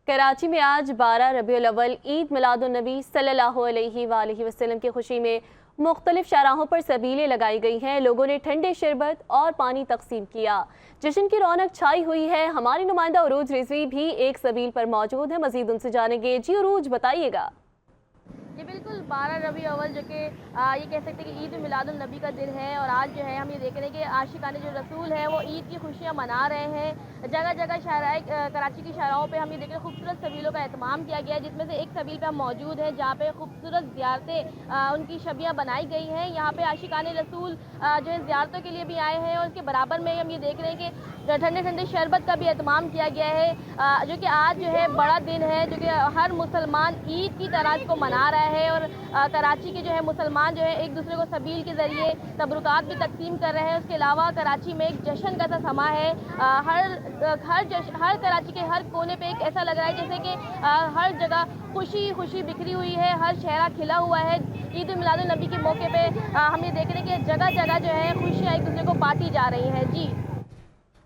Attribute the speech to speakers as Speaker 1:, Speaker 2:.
Speaker 1: कराची में आज 12 रबीउल अव्वल ईद मिलादुन नबी सल्लल्लाहु अलैहि वआलिहि वसल्लम की खुशी में मुख्तलिफ शाहराहों पर सबीलें लगाई गई हैं। लोगों ने ठंडे शरबत और पानी तकसीम किया। जश्न की रौनक छाई हुई है। हमारी नुमाइंदा उरूज रिजवी भी एक सबील पर मौजूद है। मजीद उनसे जानेंगे। जी उरूज, बताइएगा।
Speaker 2: ये बिल्कुल 12 रबी अव्वल जो कि ये कह सकते हैं कि ईद मिलादुन नबी का दिन है और आज जो है हम ये देख रहे हैं कि आशिकाने जो रसूल है वो ईद की खुशियाँ मना रहे हैं। जगह जगह कराची की शाहराहों पे हम ये देख रहे हैं खूबसूरत सबीलों का एहतमाम किया गया है, जिसमें से एक सबील पे हम मौजूद हैं जहाँ पे खूबसूरत ज़ियारतें उनकी छबियाँ बनाई गई हैं। यहाँ पे आशिकाने रसूल जो है ज़ियारतों के लिए भी आए हैं और उसके बराबर में हम ये देख रहे हैं कि ठंडे ठंडे शरबत का भी एहतमाम किया गया है, जो कि आज जो है बड़ा दिन है, जो कि हर मुसलमान ईद की तरह इसको मना रहा है। और कराची के जो है मुसलमान जो है एक दूसरे को सबील के ज़रिए तबरुकात भी तकसीम कर रहे हैं। उसके अलावा कराची में एक जश्न का सा समा है। हर कराची के हर कोने पे एक ऐसा लग रहा है जैसे कि हर जगह खुशी खुशी बिखरी हुई है, हर चेहरा खिला हुआ है। ईद मिलादुन नबी के मौके पे हम ये देख रहे हैं कि जगह जगह जो है खुशियाँ एक दूसरे को बांटी जा रही हैं। जी।